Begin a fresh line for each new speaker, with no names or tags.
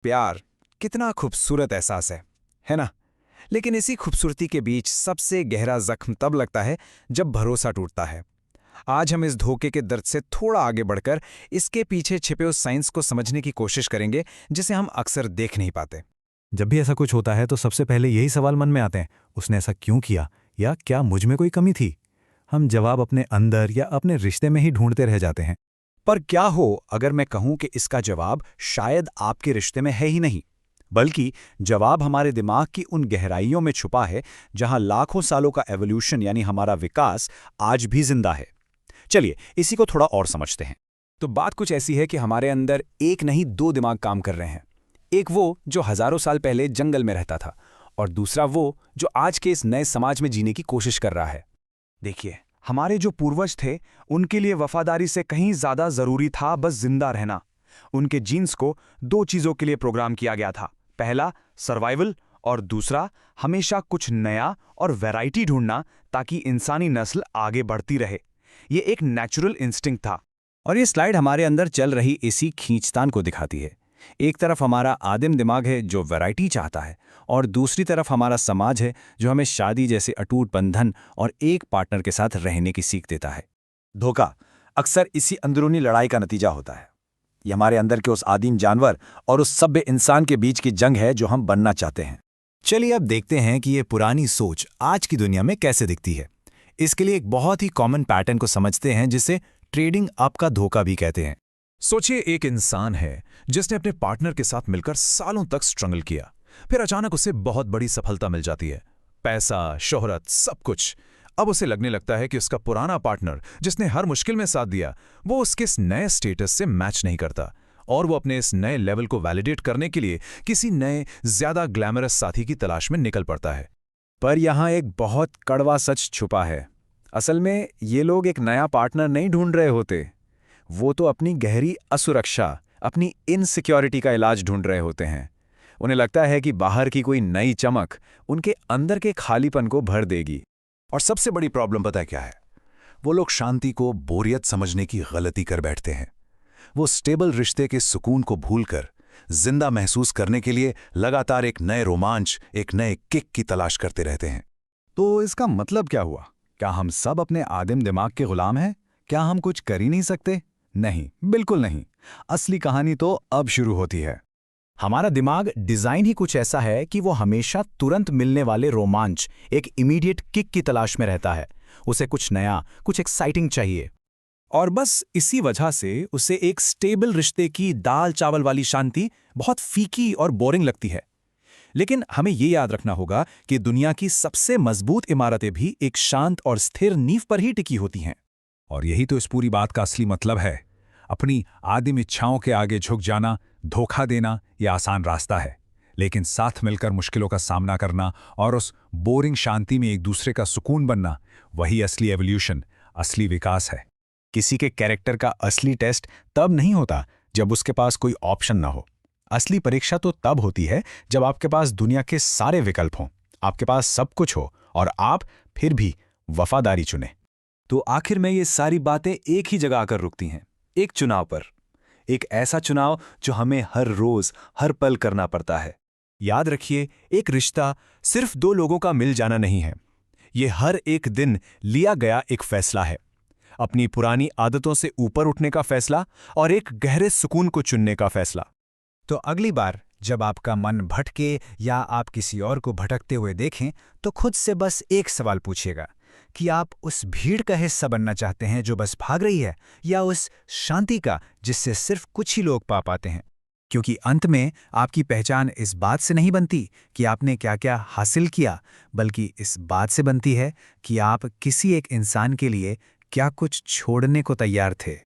प्यार कितना खूबसूरत एहसास है ना? लेकिन इसी खूबसूरती के बीच सबसे गहरा जख्म तब लगता है जब भरोसा टूटता है। आज हम इस धोखे के दर्द से थोड़ा आगे बढ़कर इसके पीछे छिपे उस साइंस को समझने की कोशिश करेंगे जिसे हम अक्सर देख नहीं पाते।
जब भी ऐसा कुछ होता है तो सबसे पहले यही सवाल मन में आते हैं, उसने ऐसा क्यों किया, या क्या मुझ में कोई कमी थी? हम जवाब अपने अंदर या अपने रिश्ते में ही ढूंढते रह जाते हैं।
पर क्या हो अगर मैं कहूं कि इसका जवाब शायद आपके रिश्ते में है ही नहीं, बल्कि जवाब हमारे दिमाग की उन गहराइयों में छुपा है जहां लाखों सालों का एवोल्यूशन यानी हमारा विकास आज भी जिंदा है। चलिए इसी को थोड़ा और समझते हैं। तो बात कुछ ऐसी है कि हमारे अंदर एक नहीं दो दिमाग काम कर रहे हैं। एक वो जो हजारों साल पहले जंगल में रहता था, और दूसरा वो जो आज के इस नए समाज में जीने की कोशिश कर रहा है। देखिए, हमारे जो पूर्वज थे उनके लिए वफादारी से कहीं ज्यादा जरूरी था बस जिंदा रहना। उनके जीन्स को दो चीजों के लिए प्रोग्राम किया गया था। पहला सर्वाइवल, और दूसरा हमेशा कुछ नया और वैरायटी ढूंढना, ताकि इंसानी नस्ल आगे बढ़ती रहे। ये एक नेचुरल इंस्टिंक्ट था। और ये स्लाइड हमारे अंदर चल रही इसी खींचतान को दिखाती है। एक तरफ हमारा आदिम दिमाग है जो वैरायटी चाहता है, और दूसरी तरफ हमारा समाज है जो हमें शादी जैसे अटूट बंधन और एक पार्टनर के साथ रहने की सीख देता है। धोखा अक्सर इसी अंदरूनी लड़ाई का नतीजा होता है। ये हमारे अंदर के उस आदिम जानवर और उस सभ्य इंसान के बीच की जंग है जो हम बनना चाहते हैं।
चलिए अब देखते हैं कि ये पुरानी सोच आज की दुनिया में कैसे दिखती है। इसके लिए एक बहुत ही कॉमन पैटर्न को समझते हैं जिसे ट्रेडिंग अप का धोखा भी कहते हैं।
सोचिए, एक इंसान है जिसने अपने पार्टनर के साथ मिलकर सालों तक स्ट्रगल किया, फिर अचानक उसे बहुत बड़ी सफलता मिल जाती है, पैसा, शोहरत, सब कुछ। अब उसे लगने लगता है कि उसका पुराना पार्टनर जिसने हर मुश्किल में साथ दिया, वो उसके इस नए स्टेटस से मैच नहीं करता, और वो अपने इस नए लेवल को वैलिडेट करने के लिए किसी नए ज्यादा ग्लैमरस साथी की तलाश में निकल पड़ता है।
पर यहाँ एक बहुत कड़वा सच छुपा है। असल में ये लोग एक नया पार्टनर नहीं ढूंढ रहे होते, वो तो अपनी गहरी असुरक्षा, अपनी इनसिक्योरिटी का इलाज ढूंढ रहे होते हैं। उन्हें लगता है कि बाहर की कोई नई चमक उनके अंदर के खालीपन को भर देगी।
और सबसे बड़ी प्रॉब्लम पता है क्या है? वो लोग शांति को बोरियत समझने की गलती कर बैठते हैं। वो स्टेबल रिश्ते के सुकून को भूलकर जिंदा महसूस करने के लिए लगातार एक नए रोमांच, एक नए किक की तलाश करते रहते हैं।
तो इसका मतलब क्या हुआ? क्या हम सब अपने आदिम दिमाग के गुलाम हैं? क्या हम कुछ कर ही नहीं सकते? नहीं, बिल्कुल नहीं। असली कहानी तो अब शुरू होती है।
हमारा दिमाग डिजाइन ही कुछ ऐसा है कि वो हमेशा तुरंत मिलने वाले रोमांच, एक इमीडिएट किक की तलाश में रहता है। उसे कुछ नया, कुछ एक्साइटिंग चाहिए।
और बस इसी वजह से उसे एक स्टेबल रिश्ते की दाल चावल वाली शांति बहुत फीकी और बोरिंग लगती है। लेकिन हमें ये याद रखना होगा कि दुनिया की सबसे मजबूत इमारतें भी एक शांत और स्थिर नींव पर ही टिकी होती हैं।
और यही तो इस पूरी बात का असली मतलब है। अपनी आदिम इच्छाओं के आगे झुक जाना, धोखा देना, यह आसान रास्ता है, लेकिन साथ मिलकर मुश्किलों का सामना करना और उस बोरिंग शांति में एक दूसरे का सुकून बनना, वही असली एवोल्यूशन, असली विकास है।
किसी के कैरेक्टर का असली टेस्ट तब नहीं होता जब उसके पास कोई ऑप्शन ना हो। असली परीक्षा तो तब होती है जब आपके पास दुनिया के सारे विकल्प हों, आपके पास सब कुछ हो, और आप फिर भी वफादारी चुने। तो आखिर में ये सारी बातें एक ही जगह आकर रुकती हैं, एक चुनाव पर। एक ऐसा चुनाव जो हमें हर रोज, हर पल करना पड़ता है।
याद रखिए, एक रिश्ता सिर्फ दो लोगों का मिल जाना नहीं है। ये हर एक दिन लिया गया एक फैसला है। अपनी पुरानी आदतों से ऊपर उठने का फैसला और एक गहरे सुकून को चुनने का फैसला।
तो अगली बार जब आपका मन भटके या आप किसी और को भटकते हुए देखें, तो खुद से बस एक सवाल पूछिएगा कि आप उस भीड़ का हिस्सा बनना चाहते हैं जो बस भाग रही है, या उस शांति का जिससे सिर्फ कुछ ही लोग पा पाते हैं। क्योंकि अंत में आपकी पहचान इस बात से नहीं बनती कि आपने क्या क्या हासिल किया, बल्कि इस बात से बनती है कि आप किसी एक इंसान के लिए क्या कुछ छोड़ने को तैयार थे।